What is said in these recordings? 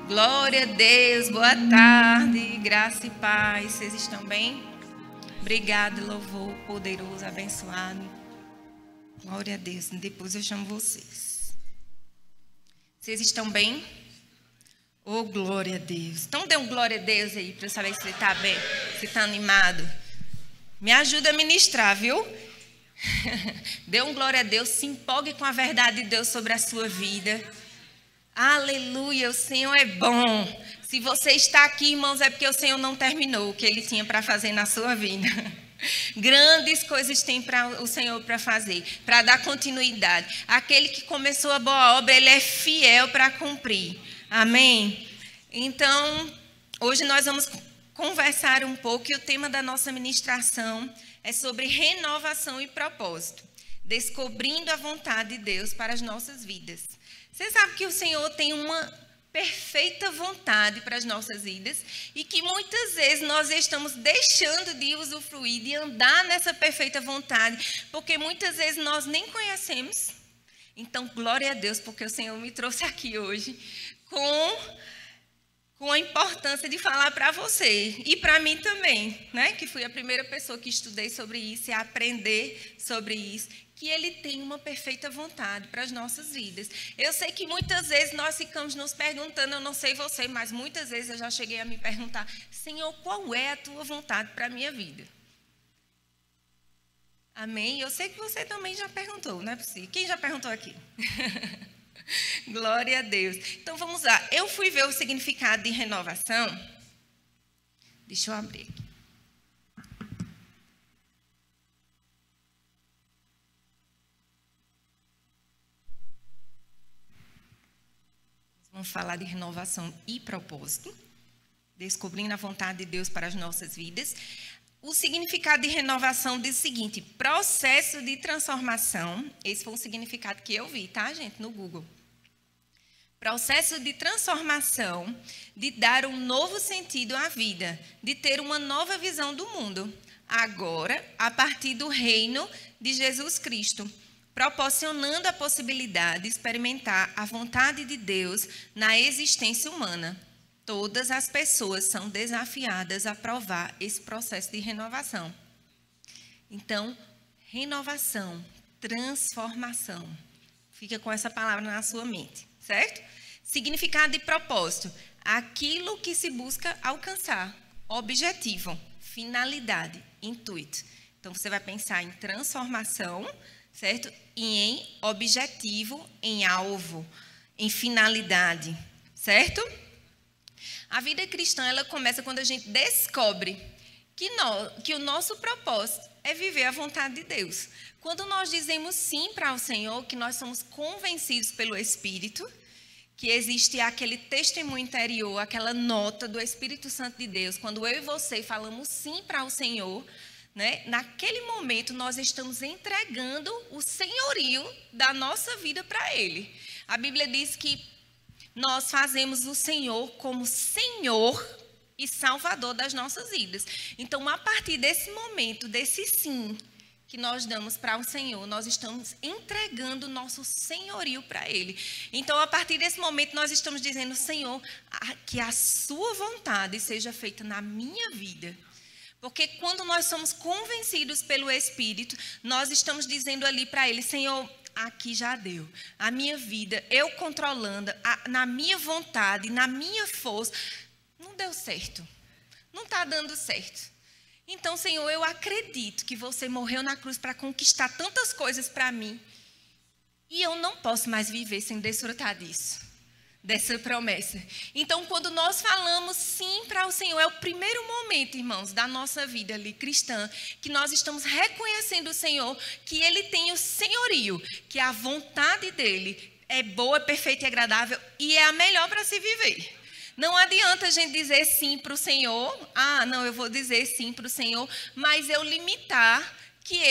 Glória a Deus, boa tarde, graça e paz. Vocês estão bem? Obrigada, louvor poderoso, abençoado. Glória a Deus. Depois eu chamo vocês. Vocês estão bem? Oh, glória a Deus. Então dê um glória a Deus aí para eu saber se você está bem, se está animado. Me ajuda a ministrar, viu? Dê um glória a Deus, se empolgue com a verdade de Deus sobre a sua vida. Aleluia, o Senhor é bom. Se você está aqui, irmãos, é porque o Senhor não terminou o que Ele tinha para fazer na sua vida. Grandes coisas tem para o Senhor para fazer, para dar continuidade. Aquele que começou a boa obra, Ele é fiel para cumprir. Amém? Então, hoje nós vamos conversar um pouco e o tema da nossa ministração é sobre renovação e propósito. Descobrindo a vontade de Deus para as nossas vidas. Você sabe que o Senhor tem uma perfeita vontade para as nossas vidas e que muitas vezes nós estamos deixando de usufruir, de andar nessa perfeita vontade, porque muitas vezes nós nem conhecemos. Então, glória a Deus, porque o Senhor me trouxe aqui hoje com a importância de falar para você e para mim também, né? Que fui a primeira pessoa que estudei sobre isso e aprender sobre isso. Que Ele tem uma perfeita vontade para as nossas vidas. Eu sei que muitas vezes nós ficamos nos perguntando, eu não sei você, mas muitas vezes eu já cheguei a me perguntar, Senhor, qual é a tua vontade para a minha vida? Amém? Eu sei que você também já perguntou, não é possível? Quem já perguntou aqui? Glória a Deus. Então vamos lá. Eu fui ver o significado de renovação. Deixa eu abrir aqui. Vamos falar de renovação e propósito, descobrindo a vontade de Deus para as nossas vidas. O significado de renovação diz o seguinte, processo de transformação. Esse foi um significado que eu vi, tá, gente, no Google. Processo de transformação, de dar um novo sentido à vida, de ter uma nova visão do mundo. Agora, a partir do reino de Jesus Cristo. Proporcionando a possibilidade de experimentar a vontade de Deus na existência humana. Todas as pessoas são desafiadas a provar esse processo de renovação. Então, renovação, transformação. Fica com essa palavra na sua mente, certo? Significado de propósito. Aquilo que se busca alcançar. Objetivo, finalidade, intuito. Então, você vai pensar em transformação, certo? E em objetivo, em alvo, em finalidade, certo? A vida cristã, ela começa quando a gente descobre que o nosso propósito é viver a vontade de Deus. Quando nós dizemos sim para o Senhor, que nós somos convencidos pelo Espírito, que existe aquele testemunho interior, aquela nota do Espírito Santo de Deus, quando eu e você falamos sim para o Senhor, né? Naquele momento, nós estamos entregando o senhorio da nossa vida para Ele. A Bíblia diz que nós fazemos o Senhor como Senhor e Salvador das nossas vidas. Então, a partir desse momento, desse sim que nós damos para o Senhor, nós estamos entregando o nosso senhorio para Ele. Então, a partir desse momento, nós estamos dizendo, Senhor, que a sua vontade seja feita na minha vida. Porque quando nós somos convencidos pelo Espírito, nós estamos dizendo ali para Ele, Senhor, aqui já deu. A minha vida, eu controlando, na minha vontade, na minha força, não deu certo. Não está dando certo. Então, Senhor, eu acredito que você morreu na cruz para conquistar tantas coisas para mim. E eu não posso mais viver sem desfrutar disso. Dessa promessa. Então, quando nós falamos sim para o Senhor, é o primeiro momento, irmãos, da nossa vida ali cristã, que nós estamos reconhecendo o Senhor, que Ele tem o senhorio, que a vontade dEle é boa, perfeita e agradável e é a melhor para se viver. Não adianta a gente dizer sim para o Senhor, não, eu vou dizer sim para o Senhor, mas eu limitar que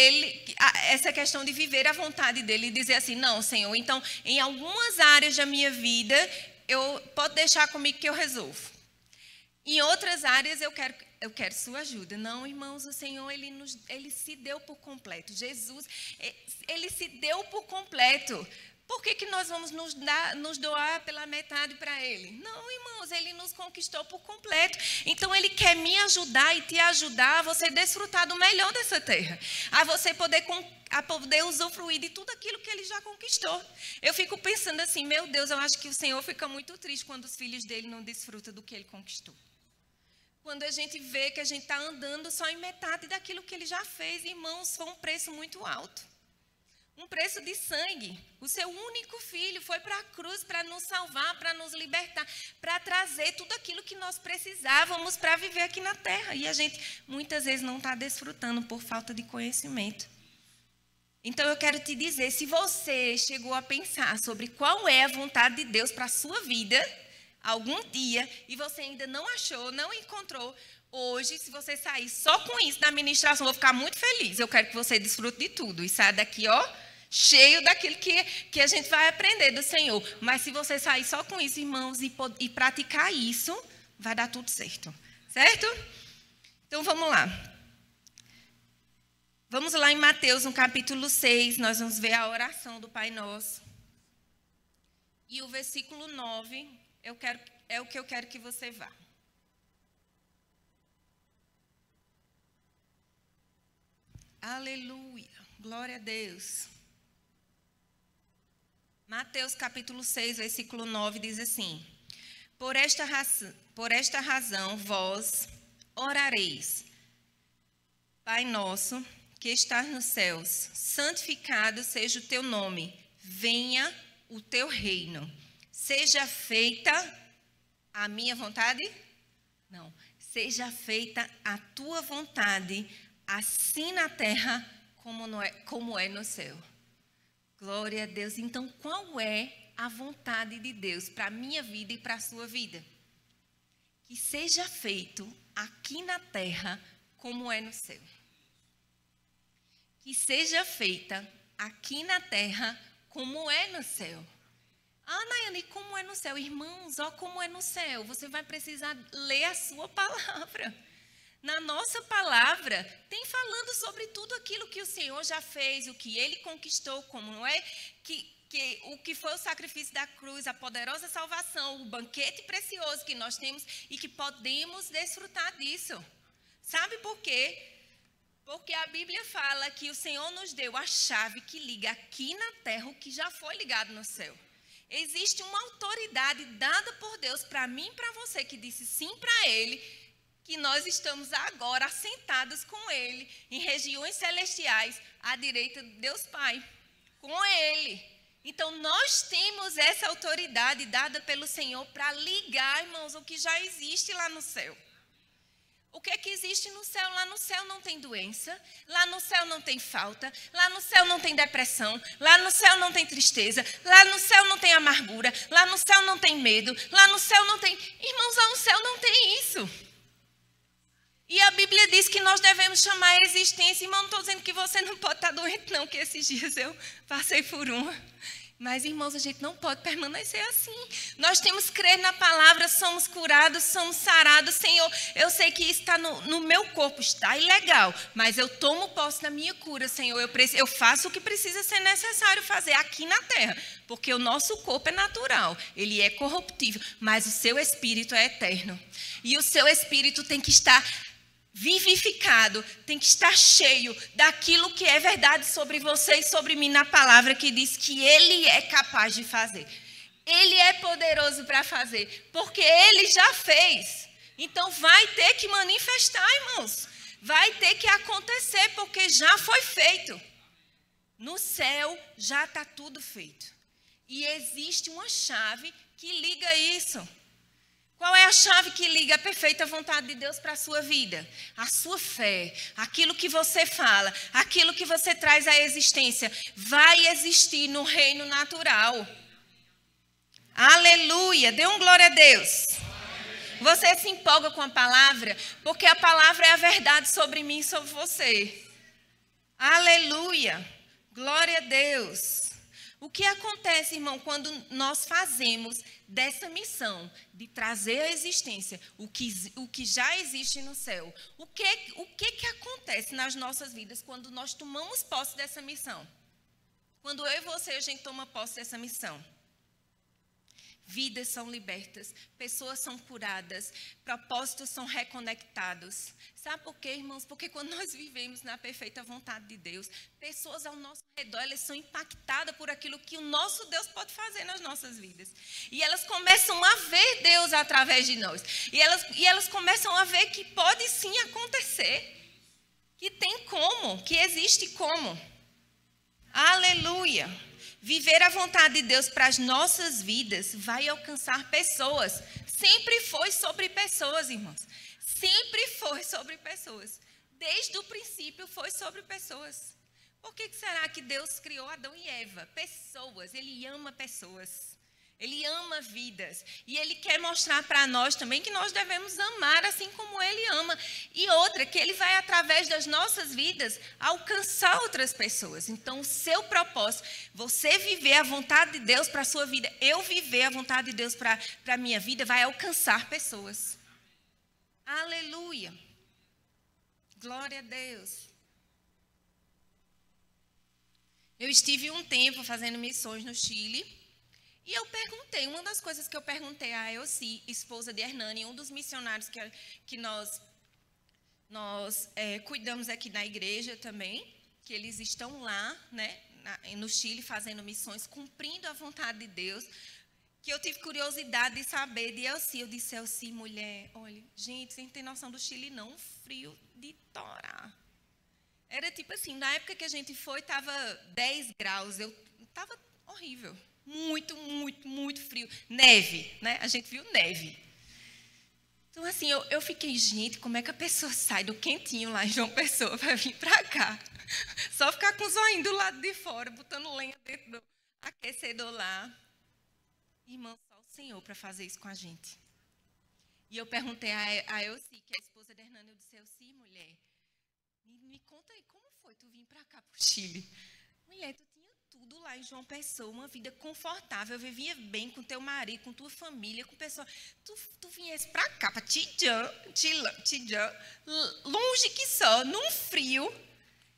essa questão de viver a vontade dele e dizer assim, não, Senhor, então, em algumas áreas da minha vida, pode deixar comigo que eu resolvo. Em outras áreas, eu quero sua ajuda. Não, irmãos, o Senhor, ele se deu por completo. Jesus, ele se deu por completo por que nós vamos nos doar pela metade para Ele? Não, irmãos, Ele nos conquistou por completo. Então, Ele quer me ajudar e te ajudar a você desfrutar do melhor dessa terra. A você poder usufruir de tudo aquilo que Ele já conquistou. Eu fico pensando assim, meu Deus, eu acho que o Senhor fica muito triste quando os filhos dele não desfrutam do que Ele conquistou. Quando a gente vê que a gente está andando só em metade daquilo que Ele já fez, irmãos, foi um preço muito alto. Um preço de sangue. O seu único filho foi para a cruz para nos salvar, para nos libertar, para trazer tudo aquilo que nós precisávamos para viver aqui na terra. E a gente muitas vezes não está desfrutando por falta de conhecimento. Então eu quero te dizer, se você chegou a pensar sobre qual é a vontade de Deus para a sua vida, algum dia, e você ainda não achou, não encontrou, hoje, se você sair só com isso da ministração, eu vou ficar muito feliz. Eu quero que você desfrute de tudo e saia daqui, cheio daquilo que a gente vai aprender do Senhor. Mas se você sair só com isso, irmãos, e praticar isso, vai dar tudo certo. Certo? Então, vamos lá. Vamos lá em Mateus, no capítulo 6, nós vamos ver a oração do Pai Nosso. E o versículo 9, é o que eu quero que você vá. Aleluia, glória a Deus. Mateus capítulo 6, versículo 9 diz assim: Por esta razão vós orareis, Pai nosso que estás nos céus, santificado seja o teu nome, venha o teu reino, seja feita a minha vontade? Não, seja feita a tua vontade, assim na terra como é no céu. Glória a Deus. Então, qual é a vontade de Deus para a minha vida e para a sua vida? Que seja feito aqui na terra como é no céu. Que seja feita aqui na terra como é no céu. Ah, Nayane, e como é no céu? Irmãos, como é no céu. Você vai precisar ler a sua palavra. Na nossa palavra, tem falando sobre tudo aquilo que o Senhor já fez, o que Ele conquistou, como é o que foi o sacrifício da cruz, a poderosa salvação, o banquete precioso que nós temos e que podemos desfrutar disso. Sabe por quê? Porque a Bíblia fala que o Senhor nos deu a chave que liga aqui na terra o que já foi ligado no céu. Existe uma autoridade dada por Deus para mim e para você que disse sim para Ele, que nós estamos agora assentados com Ele, em regiões celestiais, à direita de Deus Pai, com Ele. Então, nós temos essa autoridade dada pelo Senhor para ligar, irmãos, o que já existe lá no céu. O que é que existe no céu? Lá no céu não tem doença, lá no céu não tem falta, lá no céu não tem depressão, lá no céu não tem tristeza, lá no céu não tem amargura, lá no céu não tem medo, lá no céu não tem... Irmãos, lá no céu não tem isso. E a Bíblia diz que nós devemos chamar a existência. Irmão, não estou dizendo que você não pode estar doente, não, que esses dias eu passei por uma. Mas, irmãos, a gente não pode permanecer assim. Nós temos que crer na palavra, somos curados, somos sarados. Senhor, eu sei que isso está no meu corpo, está ilegal, mas eu tomo posse da minha cura, Senhor. Eu faço o que precisa ser necessário fazer aqui na terra, porque o nosso corpo é natural, ele é corruptível, mas o seu espírito é eterno. E o seu espírito tem que estar vivificado, tem que estar cheio daquilo que é verdade sobre você e sobre mim na palavra, que diz que Ele é capaz de fazer. Ele é poderoso para fazer, porque Ele já fez. Então vai ter que manifestar, irmãos. Vai ter que acontecer, porque já foi feito. No céu já está tudo feito. E existe uma chave que liga isso. Qual é a chave que liga a perfeita vontade de Deus para a sua vida? A sua fé, aquilo que você fala, aquilo que você traz à existência, vai existir no reino natural. Aleluia! Dê um glória a Deus. Você se empolga com a palavra, porque a palavra é a verdade sobre mim e sobre você. Aleluia! Glória a Deus. O que acontece, irmão, quando nós fazemos dessa missão de trazer à existência o que já existe no céu? O que acontece nas nossas vidas quando nós tomamos posse dessa missão? Quando eu e você, a gente toma posse dessa missão, vidas são libertas, pessoas são curadas, propósitos são reconectados. Sabe por quê, irmãos? Porque quando nós vivemos na perfeita vontade de Deus, pessoas ao nosso redor, elas são impactadas por aquilo que o nosso Deus pode fazer nas nossas vidas. E elas começam a ver Deus através de nós. E elas começam a ver que pode sim acontecer, que tem como, que existe como. Aleluia! Viver a vontade de Deus para as nossas vidas vai alcançar pessoas. Sempre foi sobre pessoas, irmãos. Sempre foi sobre pessoas. Desde o princípio foi sobre pessoas. Por que será que Deus criou Adão e Eva? Pessoas. Ele ama pessoas. Ele ama vidas. E Ele quer mostrar para nós também que nós devemos amar assim como Ele ama. E outra, que Ele vai, através das nossas vidas, alcançar outras pessoas. Então, o seu propósito, você viver a vontade de Deus para a sua vida, eu viver a vontade de Deus para a minha vida, vai alcançar pessoas. Aleluia. Glória a Deus. Eu estive um tempo fazendo missões no Chile. E eu perguntei, uma das coisas que eu perguntei a Elci, esposa de Hernani, um dos missionários que nós cuidamos aqui na igreja também, que eles estão lá, né, no Chile, fazendo missões, cumprindo a vontade de Deus, que eu tive curiosidade de saber de Elci. Eu disse, Elci, mulher, olha, gente, você não tem noção do Chile não, frio de torar. Era tipo assim, na época que a gente foi, estava 10 graus, estava horrível. Muito, muito, muito frio. Neve, né? A gente viu neve. Então, assim, eu fiquei, gente, como é que a pessoa sai do quentinho lá em João Pessoa para vir para cá? Só ficar com o zoinho do lado de fora, botando lenha dentro do aquecedor lá. Irmão, só o Senhor para fazer isso com a gente. E eu perguntei a Elci, que é a esposa da Hernani, eu disse, Elci, mulher, me conta aí, como foi tu vir para cá, para o Chile? Mulher, tu tinha tudo lá em João Pessoa, uma vida confortável, vivia bem com teu marido, com tua família, com pessoas. Tu viesse para cá, para Tidjã, longe que só, num frio.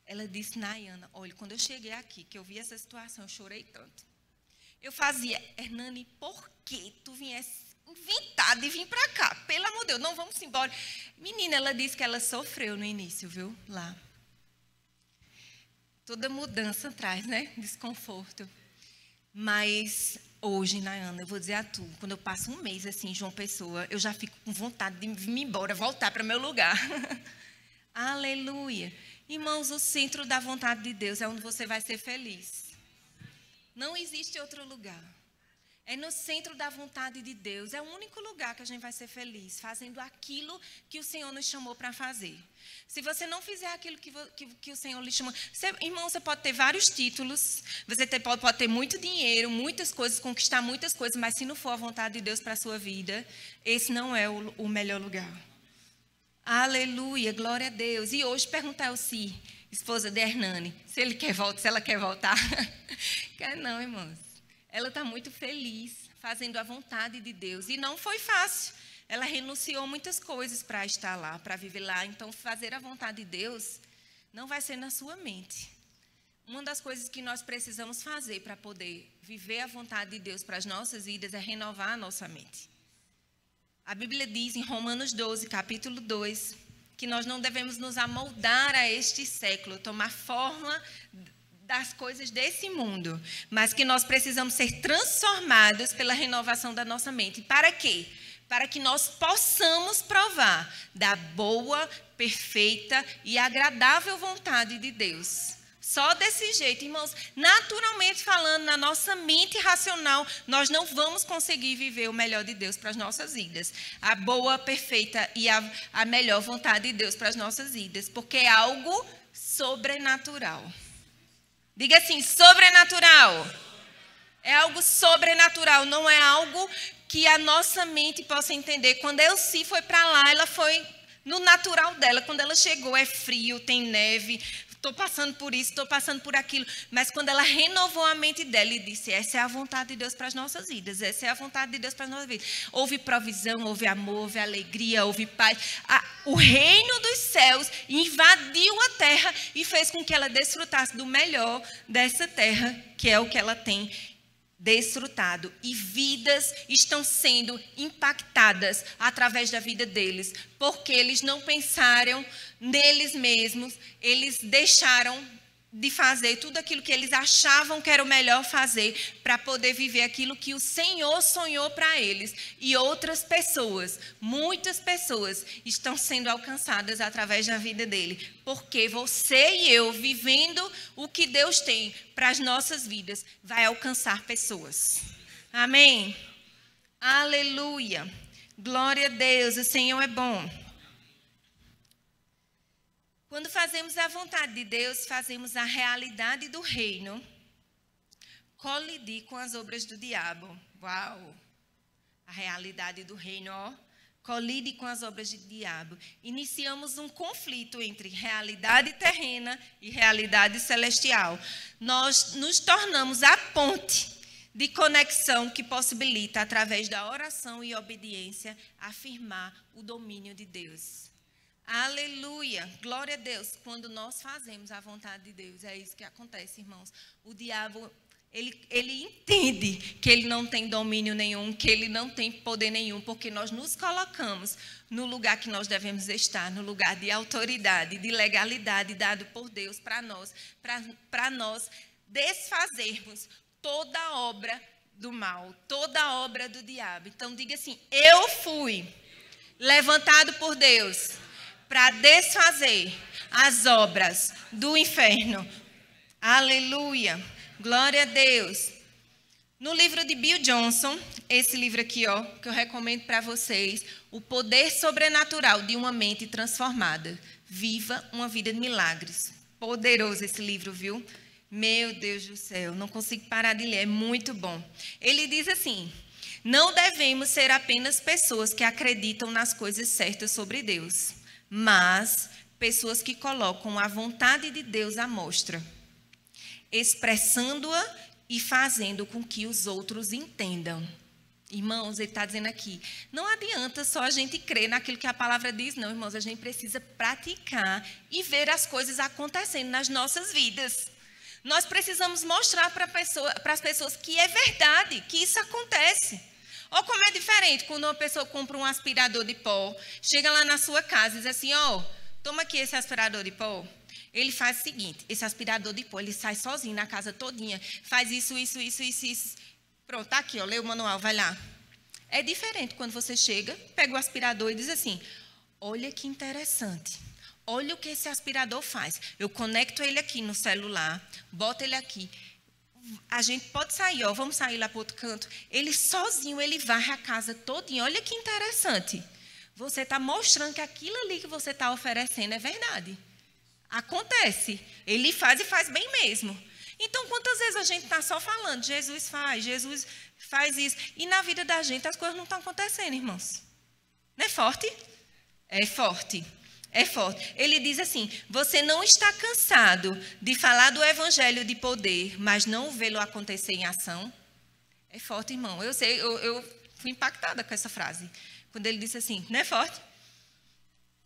Ela disse, Nayana, olha, quando eu cheguei aqui, que eu vi essa situação, eu chorei tanto. Eu fazia, Hernani, por que tu viesse inventar de vir para cá? Pelo amor de Deus, não vamos embora. Menina, ela disse que ela sofreu no início, viu, lá. Toda mudança traz, né? Desconforto. Mas hoje, Nayana, eu vou dizer a tu, quando eu passo um mês assim em João Pessoa, eu já fico com vontade de vir embora, voltar para o meu lugar. Aleluia. Irmãos, o centro da vontade de Deus é onde você vai ser feliz. Não existe outro lugar. É no centro da vontade de Deus. É o único lugar que a gente vai ser feliz, fazendo aquilo que o Senhor nos chamou para fazer. Se você não fizer aquilo que o Senhor lhe chamou... irmão, você pode ter vários títulos, você pode ter muito dinheiro, muitas coisas, conquistar muitas coisas, mas se não for a vontade de Deus para a sua vida, esse não é o melhor lugar. Aleluia, glória a Deus. E hoje perguntar ao Si, esposa de Hernani, se ela quer voltar. Quer não, irmãos. Ela está muito feliz, fazendo a vontade de Deus. E não foi fácil. Ela renunciou muitas coisas para estar lá, para viver lá. Então, fazer a vontade de Deus não vai ser na sua mente. Uma das coisas que nós precisamos fazer para poder viver a vontade de Deus para as nossas vidas é renovar a nossa mente. A Bíblia diz em Romanos 12, capítulo 2, que nós não devemos nos amoldar a este século, tomar forma das coisas desse mundo, mas que nós precisamos ser transformados pela renovação da nossa mente. Para quê? Para que nós possamos provar da boa, perfeita e agradável vontade de Deus. Só desse jeito, irmãos, naturalmente falando, na nossa mente racional, nós não vamos conseguir viver o melhor de Deus para as nossas vidas. A boa, perfeita e a melhor vontade de Deus para as nossas vidas, porque é algo sobrenatural. Diga assim, sobrenatural. É algo sobrenatural, não é algo que a nossa mente possa entender. Quando a Elci foi para lá, ela foi no natural dela. Quando ela chegou, é frio, tem neve, estou passando por isso, estou passando por aquilo. Mas quando ela renovou a mente dela e disse, essa é a vontade de Deus para as nossas vidas, essa é a vontade de Deus para as nossas vidas. Houve provisão, houve amor, houve alegria, houve paz. O reino dos céus invadiu a terra e fez com que ela desfrutasse do melhor dessa terra, que é o que ela tem desfrutado, e vidas estão sendo impactadas através da vida deles, porque eles não pensaram neles mesmos, eles deixaram de fazer tudo aquilo que eles achavam que era o melhor fazer para poder viver aquilo que o Senhor sonhou para eles. E outras pessoas, muitas pessoas, estão sendo alcançadas através da vida dele. Porque você e eu, vivendo o que Deus tem para as nossas vidas, vai alcançar pessoas. Amém? Aleluia. Glória a Deus, o Senhor é bom. Quando fazemos a vontade de Deus, fazemos a realidade do reino colidir com as obras do diabo. Uau! A realidade do reino, colide com as obras do diabo. Iniciamos um conflito entre realidade terrena e realidade celestial. Nós nos tornamos a ponte de conexão que possibilita, através da oração e obediência, afirmar o domínio de Deus. Aleluia, glória a Deus. Quando nós fazemos a vontade de Deus, é isso que acontece, irmãos. O diabo, ele entende que ele não tem domínio nenhum, que ele não tem poder nenhum, porque nós nos colocamos no lugar que nós devemos estar, no lugar de autoridade, de legalidade dado por Deus para nós desfazermos toda a obra do mal, toda a obra do diabo. Então diga assim, eu fui levantado por Deus para desfazer as obras do inferno. Aleluia. Glória a Deus. No livro de Bill Johnson, esse livro aqui, que eu recomendo para vocês, O Poder Sobrenatural de uma Mente Transformada. Viva uma vida de milagres. Poderoso esse livro, viu? Meu Deus do céu, não consigo parar de ler, é muito bom. Ele diz assim, não devemos ser apenas pessoas que acreditam nas coisas certas sobre Deus, mas pessoas que colocam a vontade de Deus à mostra, expressando-a e fazendo com que os outros entendam. Irmãos, ele está dizendo aqui, não adianta só a gente crer naquilo que a palavra diz, não, irmãos, a gente precisa praticar e ver as coisas acontecendo nas nossas vidas. Nós precisamos mostrar para as pessoas que é verdade, que isso acontece. Ou como é diferente quando uma pessoa compra um aspirador de pó, chega lá na sua casa e diz assim, toma aqui esse aspirador de pó. Ele faz o seguinte, esse aspirador de pó, ele sai sozinho na casa todinha, faz isso. Pronto, tá aqui, lê o manual, vai lá. É diferente quando você chega, pega o aspirador e diz assim, olha que interessante, olha o que esse aspirador faz. Eu conecto ele aqui no celular, boto ele aqui. A gente pode sair, vamos sair lá para outro canto. Ele sozinho, ele varre a casa todinha. Olha que interessante. Você está mostrando que aquilo ali que você está oferecendo é verdade. Acontece. Ele faz e faz bem mesmo. Então, quantas vezes a gente está só falando, Jesus faz isso. E na vida da gente as coisas não estão acontecendo, irmãos. Não é forte? É forte. É forte. Ele diz assim, você não está cansado de falar do evangelho de poder, mas não vê-lo acontecer em ação? É forte, irmão. Eu sei, eu fui impactada com essa frase. Quando ele disse assim, não é forte?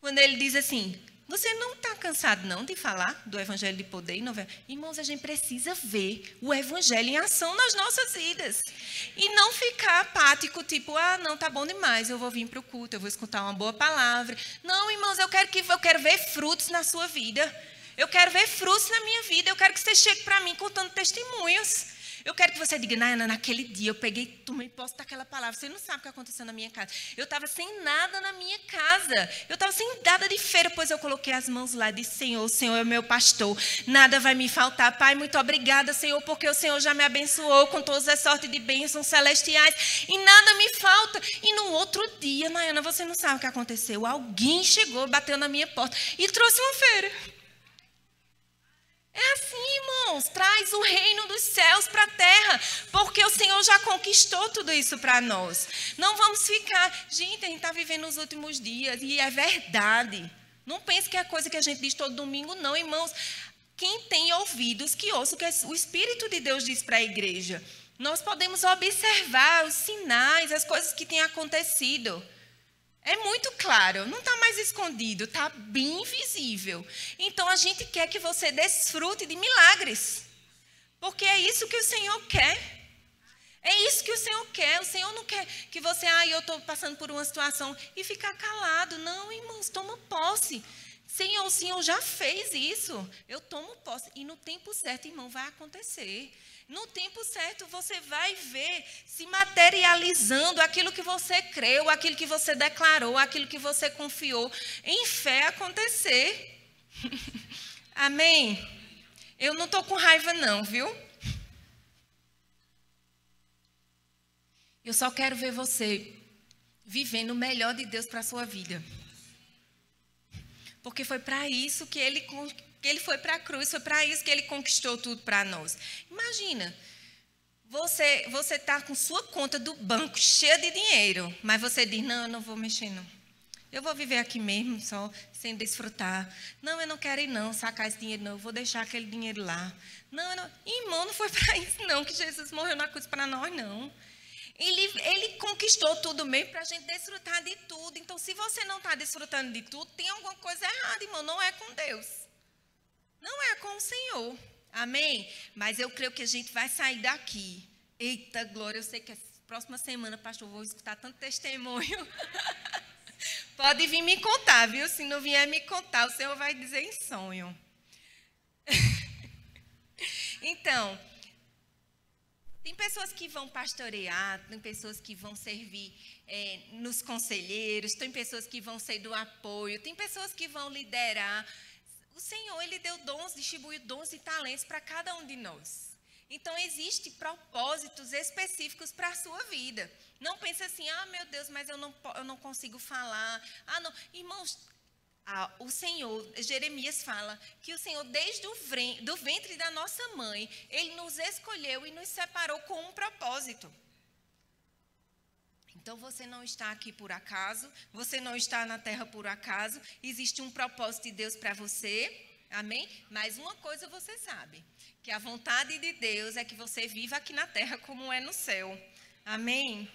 Quando ele diz assim, você não está cansado não de falar do evangelho de poder e não vê? Irmãos, a gente precisa ver o evangelho em ação nas nossas vidas. E não ficar apático, tipo, não, tá bom demais, eu vou vir para o culto, eu vou escutar uma boa palavra. Não, irmãos, eu quero ver frutos na sua vida. Eu quero ver frutos na minha vida. Eu quero que você chegue para mim contando testemunhos. Eu quero que você diga, Nayana, naquele dia eu tomei posse daquela palavra. Você não sabe o que aconteceu na minha casa. Eu estava sem nada na minha casa. Eu estava sem nada de feira, pois eu coloquei as mãos lá e disse, Senhor, o Senhor é meu pastor. Nada vai me faltar. Pai, muito obrigada, Senhor, porque o Senhor já me abençoou com todas as sortes de bênçãos celestiais. E nada me falta. E no outro dia, Nayana, você não sabe o que aconteceu. Alguém chegou, bateu na minha porta e trouxe uma feira. É assim, irmãos, traz o reino dos céus para a terra, porque o Senhor já conquistou tudo isso para nós. Não vamos ficar, gente, a gente está vivendo os últimos dias e é verdade. Não pense que é coisa que a gente diz todo domingo, não, irmãos. Quem tem ouvidos, que ouça o que o Espírito de Deus diz para a igreja. Nós podemos observar os sinais, as coisas que têm acontecido. É muito claro, não está mais escondido, está bem visível. Então, a gente quer que você desfrute de milagres. Porque é isso que o Senhor quer. É isso que o Senhor quer. O Senhor não quer que você, eu estou passando por uma situação e ficar calado. Não, irmãos, toma posse. Senhor, o Senhor já fez isso. Eu tomo posse. E no tempo certo, irmão, vai acontecer. No tempo certo, você vai ver se materializando aquilo que você creu, aquilo que você declarou, aquilo que você confiou em fé acontecer. Amém? Eu não estou com raiva não, viu? Eu só quero ver você vivendo o melhor de Deus para a sua vida. Porque foi para isso que ele foi para a cruz, foi para isso que ele conquistou tudo para nós. Imagina, você está com sua conta do banco cheia de dinheiro, mas você diz, não, eu não vou mexer não. Eu vou viver aqui mesmo, só sem desfrutar. Não, eu não quero ir não, sacar esse dinheiro não, eu vou deixar aquele dinheiro lá. Não, irmão, não foi para isso não, que Jesus morreu na cruz para nós não. Ele conquistou tudo mesmo para a gente desfrutar de tudo. Então, se você não está desfrutando de tudo, tem alguma coisa errada, irmão. Não é com Deus. Não é com o Senhor. Amém? Mas eu creio que a gente vai sair daqui. Eita, glória. Eu sei que a próxima semana, pastor, eu vou escutar tanto testemunho. Pode vir me contar, viu? Se não vier me contar, o Senhor vai dizer em sonho. Então, tem pessoas que vão pastorear, tem pessoas que vão servir nos conselheiros, tem pessoas que vão ser do apoio, tem pessoas que vão liderar. O Senhor, Ele deu dons, distribuiu dons e talentos para cada um de nós. Então, existem propósitos específicos para a sua vida. Não pense assim, meu Deus, mas eu não consigo falar. Não. Irmãos, o Senhor, Jeremias fala que o Senhor, desde do ventre da nossa mãe, Ele nos escolheu e nos separou com um propósito. Então, você não está aqui por acaso, você não está na terra por acaso, existe um propósito de Deus para você, amém? Mas uma coisa você sabe, que a vontade de Deus é que você viva aqui na terra como é no céu, amém?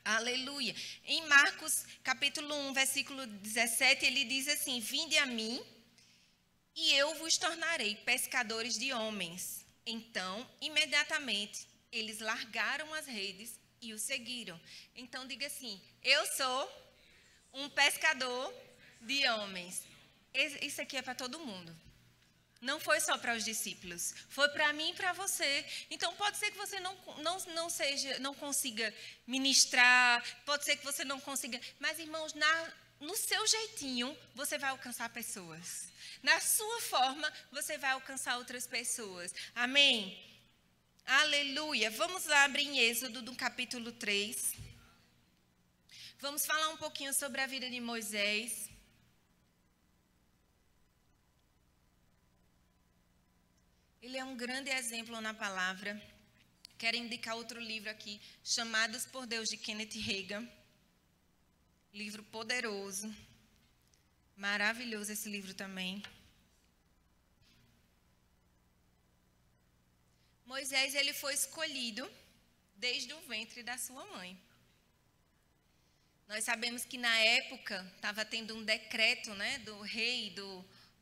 Aleluia. Em Marcos, capítulo 1, versículo 17, ele diz assim, vinde a mim e eu vos tornarei pescadores de homens. Então, imediatamente, eles largaram as redes e o seguiram. Então, diga assim, eu sou um pescador de homens. Isso aqui é para todo mundo. Não foi só para os discípulos, foi para mim e para você. Então, pode ser que você não consiga ministrar, pode ser que você não consiga... Mas, irmãos, no seu jeitinho, você vai alcançar pessoas. Na sua forma, você vai alcançar outras pessoas. Amém? Aleluia. Vamos lá abrir em Êxodo, do capítulo 3. Vamos falar um pouquinho sobre a vida de Moisés. Ele é um grande exemplo na palavra. Quero indicar outro livro aqui, Chamados por Deus, de Kenneth Hagin. Livro poderoso. Maravilhoso esse livro também. Moisés, ele foi escolhido desde o ventre da sua mãe. Nós sabemos que na época estava tendo um decreto, né, do rei,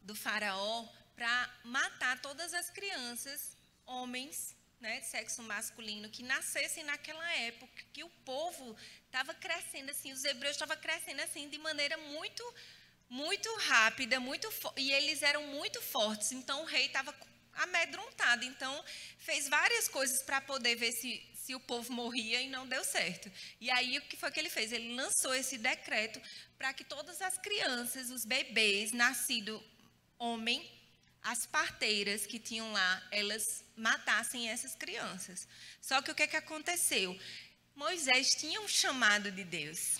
do faraó, para matar todas as crianças, homens, né, de sexo masculino, que nascessem naquela época, que o povo estava crescendo assim, os hebreus estavam crescendo assim de maneira muito rápida, e eles eram muito fortes, então o rei estava amedrontado, então fez várias coisas para poder ver se o povo morria e não deu certo. E aí o que foi que ele fez? Ele lançou esse decreto para que todas as crianças, os bebês nascidos homem, as parteiras que tinham lá, elas matassem essas crianças. Só que o que aconteceu? Moisés tinha um chamado de Deus.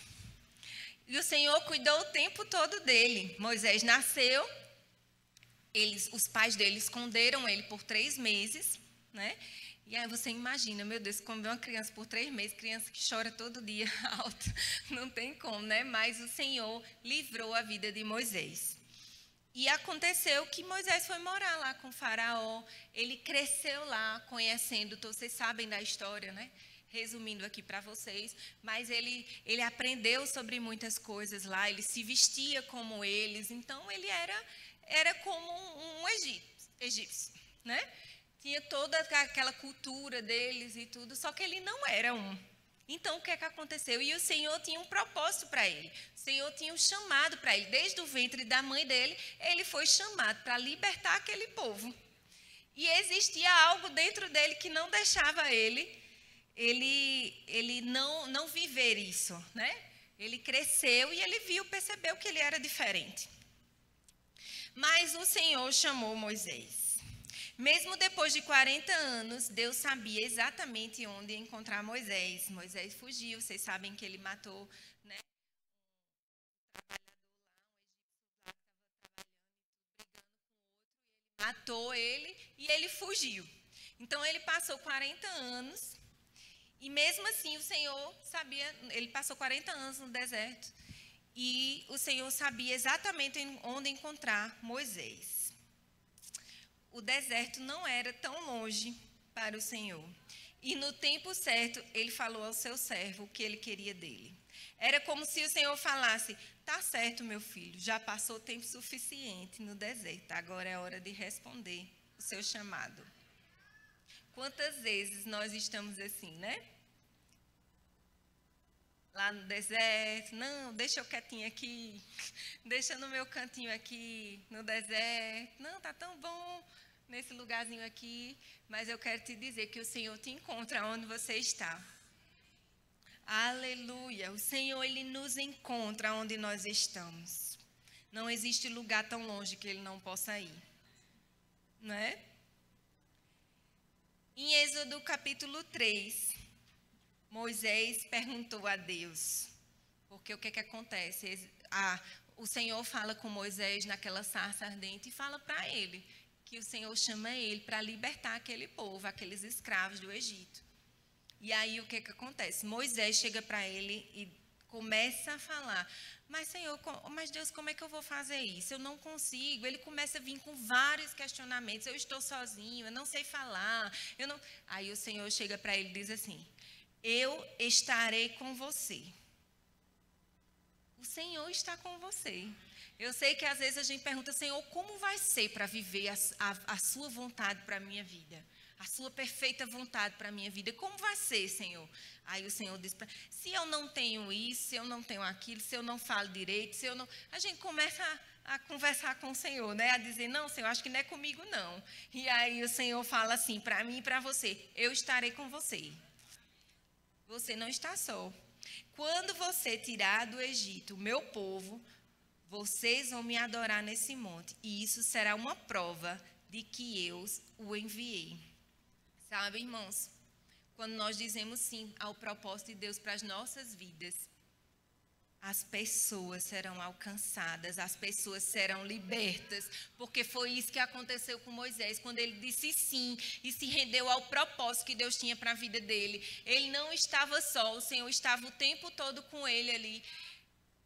E o Senhor cuidou o tempo todo dele. Moisés nasceu, os pais dele esconderam ele por 3 meses, né? E aí você imagina, meu Deus, esconder uma criança por 3 meses, criança que chora todo dia alto, não tem como, né? Mas o Senhor livrou a vida de Moisés. E aconteceu que Moisés foi morar lá com o faraó. Ele cresceu lá, conhecendo, vocês sabem da história, né? Resumindo aqui para vocês, mas ele aprendeu sobre muitas coisas lá, ele se vestia como eles, então ele era como um egípcio, né? Tinha toda aquela cultura deles e tudo, só que ele não era um. Então, o que é que aconteceu? E o Senhor tinha um propósito para ele. O Senhor tinha um chamado para ele. Desde o ventre da mãe dele, ele foi chamado para libertar aquele povo. E existia algo dentro dele que não deixava ele não viver isso, né? Ele cresceu e ele percebeu que ele era diferente. Mas o Senhor chamou Moisés. Mesmo depois de 40 anos, Deus sabia exatamente onde encontrar Moisés. Moisés fugiu, vocês sabem que ele matou, né, matou ele e ele fugiu. Então ele passou 40 anos e mesmo assim o Senhor sabia, ele passou 40 anos no deserto e o Senhor sabia exatamente onde encontrar Moisés. O deserto não era tão longe para o Senhor. E no tempo certo, ele falou ao seu servo o que ele queria dele. Era como se o Senhor falasse: tá certo, meu filho, já passou tempo suficiente no deserto, agora é hora de responder o seu chamado. Quantas vezes nós estamos assim, né? Lá no deserto, não, deixa eu quietinho aqui, deixa no meu cantinho aqui, no deserto, não, tá tão bom nesse lugarzinho aqui, mas eu quero te dizer que o Senhor te encontra onde você está. Aleluia, o Senhor, Ele nos encontra onde nós estamos. Não existe lugar tão longe que Ele não possa ir, não é? Em Êxodo capítulo 3, Moisés perguntou a Deus, porque o que acontece? O Senhor fala com Moisés naquela sarça ardente e fala para ele que o Senhor chama ele para libertar aquele povo, aqueles escravos do Egito. E aí o que acontece? Moisés chega para ele e começa a falar: mas Senhor, mas Deus, como é que eu vou fazer isso? Eu não consigo. Ele começa a vir com vários questionamentos. Eu estou sozinho, eu não sei falar. Aí o Senhor chega para ele e diz assim: eu estarei com você. O Senhor está com você. Eu sei que às vezes a gente pergunta: Senhor, como vai ser para viver a sua vontade para a minha vida? A sua perfeita vontade para a minha vida. Como vai ser, Senhor? Aí o Senhor diz: se eu não tenho isso, se eu não tenho aquilo, se eu não falo direito, se eu não... A gente começa a conversar com o Senhor, né? A dizer: não, Senhor, acho que não é comigo, não. E aí o Senhor fala assim para mim e para você: eu estarei com você. Você não está só. Quando você tirar do Egito o meu povo, vocês vão me adorar nesse monte. E isso será uma prova de que eu o enviei. Sabe, irmãos? Quando nós dizemos sim ao propósito de Deus para as nossas vidas, as pessoas serão alcançadas, as pessoas serão libertas, porque foi isso que aconteceu com Moisés, quando ele disse sim e se rendeu ao propósito que Deus tinha para a vida dele. Ele não estava só, o Senhor estava o tempo todo com ele ali.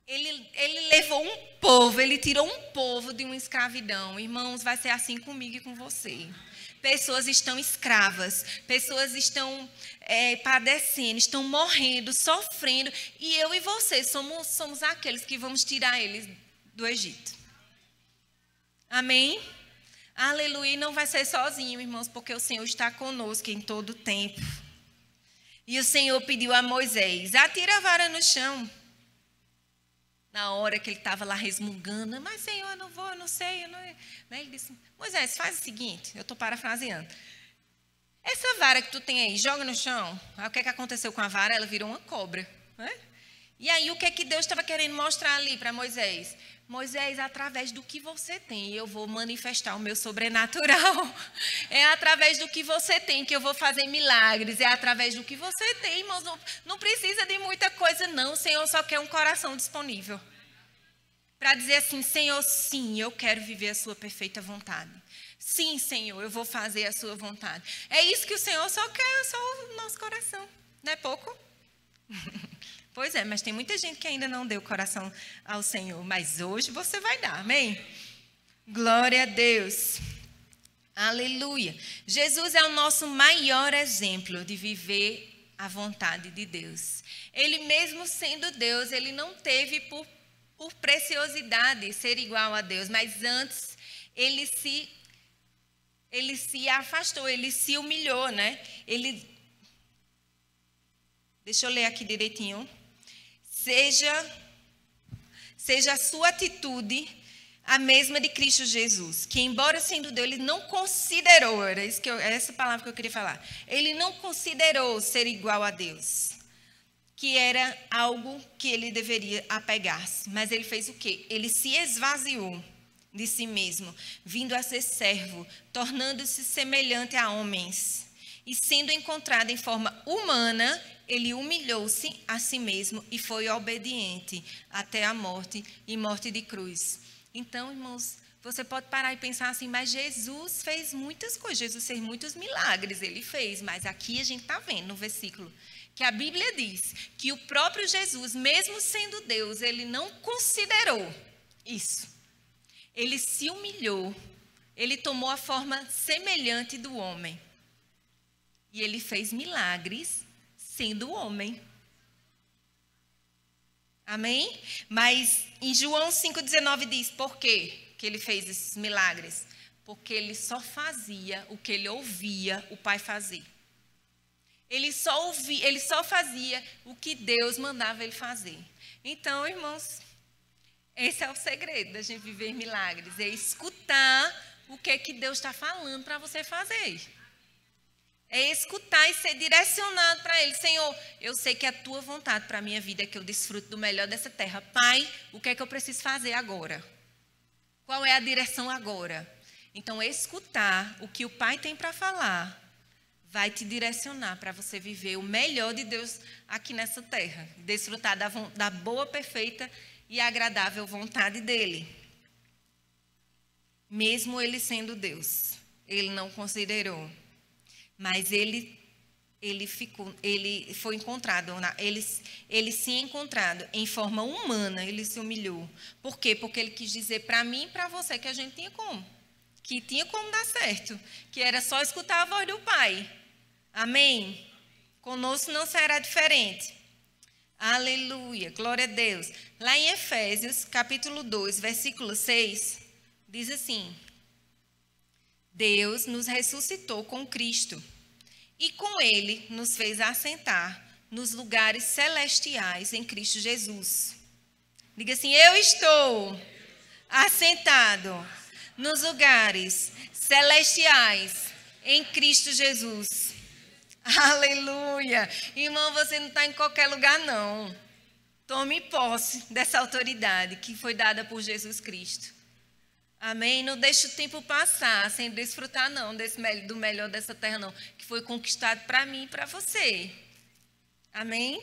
Ele levou um povo, ele tirou um povo de uma escravidão. Irmãos, vai ser assim comigo e com você. Pessoas estão escravas, pessoas estão padecendo, estão morrendo, sofrendo. E eu e você somos aqueles que vamos tirar eles do Egito. Amém? Aleluia. E não vai ser sozinho, irmãos, porque o Senhor está conosco em todo o tempo. E o Senhor pediu a Moisés: atira a vara no chão. Na hora que ele estava lá resmungando: mas Senhor, eu não vou, eu não sei. Eu não... Ele disse: Moisés, faz o seguinte, eu estou parafraseando. Essa vara que tu tem aí, joga no chão. Aí o que aconteceu com a vara? Ela virou uma cobra. Né? E aí o que Deus estava querendo mostrar ali para Moisés? Moisés, através do que você tem, eu vou manifestar o meu sobrenatural. É através do que você tem que eu vou fazer milagres. É através do que você tem, irmãos. Não precisa de muita coisa, não. O Senhor só quer um coração disponível. Para dizer assim: Senhor, sim, eu quero viver a sua perfeita vontade. Sim, Senhor, eu vou fazer a sua vontade. É isso que o Senhor só quer, só o nosso coração. Não é pouco? Pois é, mas tem muita gente que ainda não deu coração ao Senhor. Mas hoje você vai dar, amém? Glória a Deus. Aleluia. Jesus é o nosso maior exemplo de viver a vontade de Deus. Ele mesmo sendo Deus, ele não teve por preciosidade ser igual a Deus, mas antes ele se afastou, ele se humilhou, né? Deixa eu ler aqui direitinho. Seja a sua atitude a mesma de Cristo Jesus, que embora sendo Deus, ele não considerou, essa palavra que eu queria falar, ele não considerou ser igual a Deus, que era algo que ele deveria apegar-se, mas ele fez o quê? Ele se esvaziou de si mesmo, vindo a ser servo, tornando-se semelhante a homens, e sendo encontrado em forma humana, ele humilhou-se a si mesmo e foi obediente até a morte e morte de cruz. Então, irmãos, você pode parar e pensar assim, mas Jesus fez muitas coisas, Jesus fez muitos milagres, ele fez, mas aqui a gente está vendo no versículo que a Bíblia diz que o próprio Jesus, mesmo sendo Deus, ele não considerou isso. Ele se humilhou, ele tomou a forma semelhante do homem. E ele fez milagres sendo homem. Amém? Mas em João 5,19 diz, por quê que ele fez esses milagres? Porque ele só fazia o que ele ouvia o Pai fazer. Ele só fazia o que Deus mandava ele fazer. Então, irmãos, esse é o segredo da gente viver milagres. É escutar o que Deus está falando para você fazer. É escutar e ser direcionado para Ele. Senhor, eu sei que a Tua vontade para a minha vida é que eu desfruto do melhor dessa terra. Pai, o que é que eu preciso fazer agora? Qual é a direção agora? Então, escutar o que o Pai tem para falar vai te direcionar para você viver o melhor de Deus aqui nessa terra. Desfrutar da boa, perfeita e agradável vontade dEle. Mesmo Ele sendo Deus, Ele não considerou. Mas ele foi encontrado, ele se encontrado em forma humana, ele se humilhou. Por quê? Porque ele quis dizer para mim e para você que a gente tinha como. Que tinha como dar certo. Que era só escutar a voz do Pai. Amém? Conosco não será diferente. Aleluia, glória a Deus. Lá em Efésios, capítulo 2, versículo 6, diz assim: Deus nos ressuscitou com Cristo e com Ele nos fez assentar nos lugares celestiais em Cristo Jesus. Diga assim, eu estou assentado nos lugares celestiais em Cristo Jesus. Aleluia! Irmão, você não está em qualquer lugar, não. Tome posse dessa autoridade que foi dada por Jesus Cristo. Amém? Não deixe o tempo passar sem desfrutar, não, do melhor dessa terra, não, que foi conquistado para mim e para você. Amém?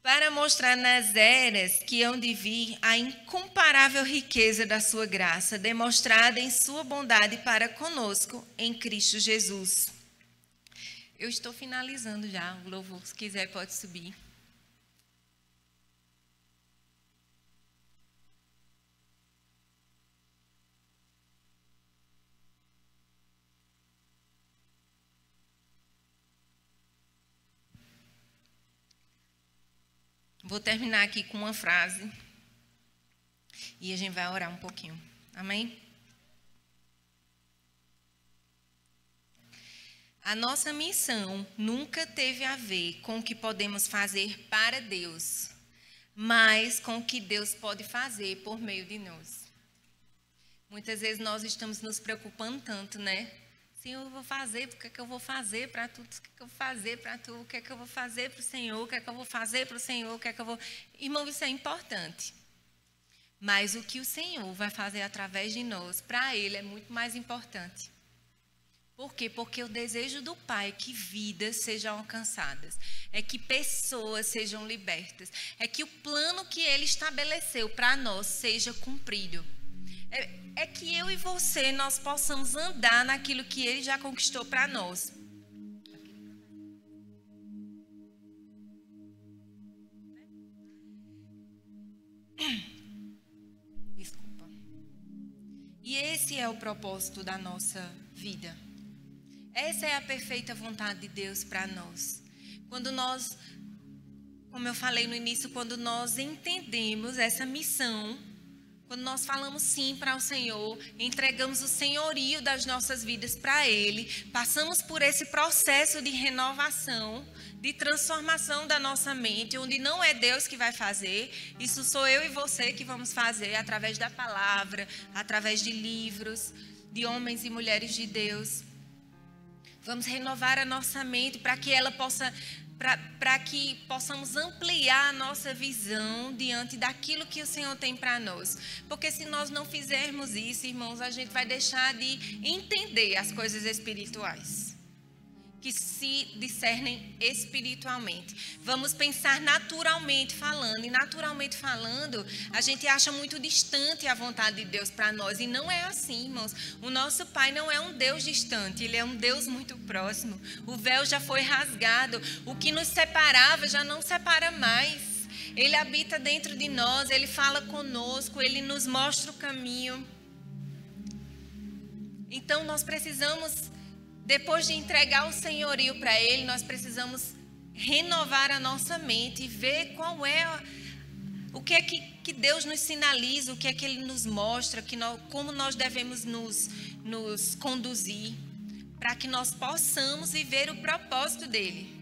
Para mostrar nas eras que hão de vir a incomparável riqueza da sua graça, demonstrada em sua bondade para conosco em Cristo Jesus. Eu estou finalizando já, o louvor, se quiser pode subir. Vou terminar aqui com uma frase e a gente vai orar um pouquinho. Amém? A nossa missão nunca teve a ver com o que podemos fazer para Deus, mas com o que Deus pode fazer por meio de nós. Muitas vezes nós estamos nos preocupando tanto, né? Senhor, eu vou fazer, o que é que eu vou fazer para tu? O que é que eu vou fazer para tu? O que é que eu vou fazer para o Senhor? O que é que eu vou fazer para o Senhor? O que é que eu vou... Irmão, isso é importante. Mas o que o Senhor vai fazer através de nós, para Ele, é muito mais importante. Por quê? Porque o desejo do Pai é que vidas sejam alcançadas, é que pessoas sejam libertas, é que o plano que Ele estabeleceu para nós seja cumprido. É que eu e você, nós possamos andar naquilo que Ele já conquistou para nós. Desculpa. esse é o propósito da nossa vida. Essa é a perfeita vontade de Deus para nós. Quando nós, como eu falei no início, quando nós entendemos essa missão, quando nós falamos sim para o Senhor, entregamos o senhorio das nossas vidas para Ele, passamos por esse processo de renovação, de transformação da nossa mente, onde não é Deus que vai fazer, isso sou eu e você que vamos fazer através da palavra, através de livros, de homens e mulheres de Deus. Vamos renovar a nossa mente para que ela possa... para que possamos ampliar a nossa visão diante daquilo que o Senhor tem para nós. Porque se nós não fizermos isso, irmãos, a gente vai deixar de entender as coisas espirituais, que se discernem espiritualmente. Vamos pensar naturalmente falando, e naturalmente falando, a gente acha muito distante a vontade de Deus para nós, e não é assim, irmãos. O nosso Pai não é um Deus distante, Ele é um Deus muito próximo. O véu já foi rasgado, o que nos separava já não separa mais. Ele habita dentro de nós, Ele fala conosco, Ele nos mostra o caminho. Então nós precisamos... Depois de entregar o senhorio para Ele, nós precisamos renovar a nossa mente e ver qual é o que é que Deus nos sinaliza, o que é que Ele nos mostra, como nós devemos nos conduzir, para que nós possamos viver o propósito dEle.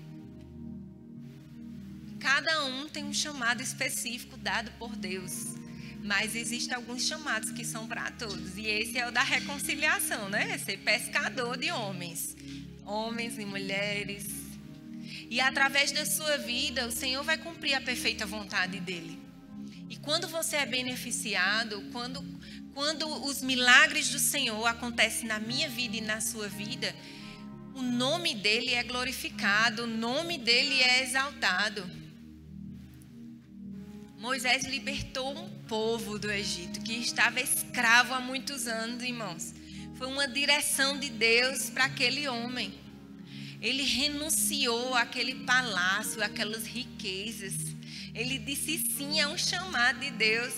Cada um tem um chamado específico dado por Deus. Mas existem alguns chamados que são para todos. E esse é o da reconciliação, né? Ser pescador de homens. Homens e mulheres. E através da sua vida, o Senhor vai cumprir a perfeita vontade dEle. E quando você é beneficiado, quando os milagres do Senhor acontecem na minha vida e na sua vida, o nome dEle é glorificado, o nome dEle é exaltado. Moisés libertou um povo do Egito que estava escravo há muitos anos, irmãos. Foi uma direção de Deus para aquele homem. Ele renunciou àquele palácio, àquelas riquezas. Ele disse sim a um chamado de Deus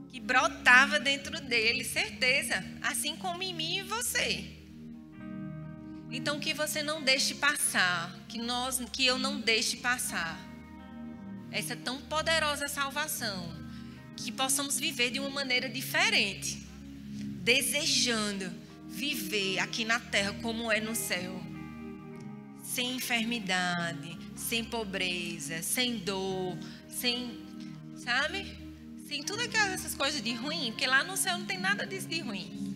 que brotava dentro dele, certeza, assim como em mim e você. Então que você não deixe passar, que eu não deixe passar essa tão poderosa salvação, que possamos viver de uma maneira diferente, desejando viver aqui na terra como é no céu, sem enfermidade, sem pobreza, sem dor, sem, sabe? Sem tudo essas coisas de ruim, porque lá no céu não tem nada disso de ruim,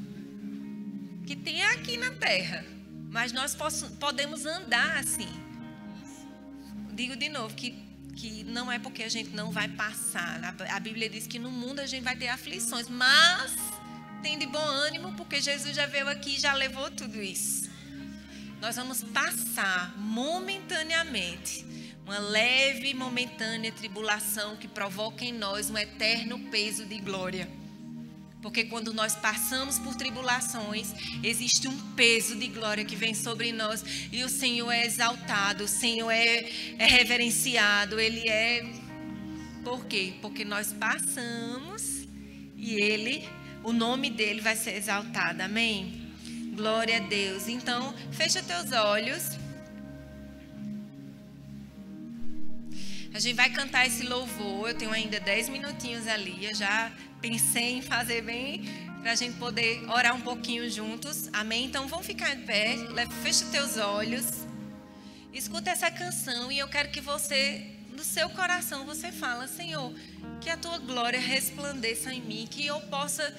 que tem aqui na terra, mas nós podemos andar assim. Digo de novo que não é porque a gente não vai passar. A Bíblia diz que no mundo a gente vai ter aflições, mas tem de bom ânimo, porque Jesus já veio aqui e já levou tudo isso. Nós vamos passar momentaneamente uma leve e momentânea tribulação que provoca em nós um eterno peso de glória. Porque quando nós passamos por tribulações, existe um peso de glória que vem sobre nós. E o Senhor é exaltado, o Senhor é reverenciado. Ele é... Por quê? Porque nós passamos e o nome dele vai ser exaltado. Amém? Glória a Deus. Então, fecha teus olhos. A gente vai cantar esse louvor. Eu tenho ainda 10 minutinhos ali. Eu já pensei em fazer bem para a gente poder orar um pouquinho juntos. Amém? Então vamos ficar em pé. Fecha os teus olhos. Escuta essa canção e eu quero que você, no seu coração, você fala: Senhor, que a tua glória resplandeça em mim, que eu possa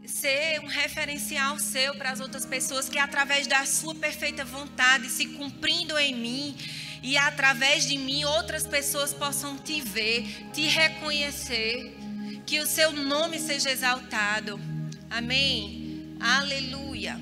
ser um referencial seu para as outras pessoas, que através da sua perfeita vontade se cumprindo em mim, e através de mim outras pessoas possam te ver, te reconhecer, que o seu nome seja exaltado. Amém? Aleluia.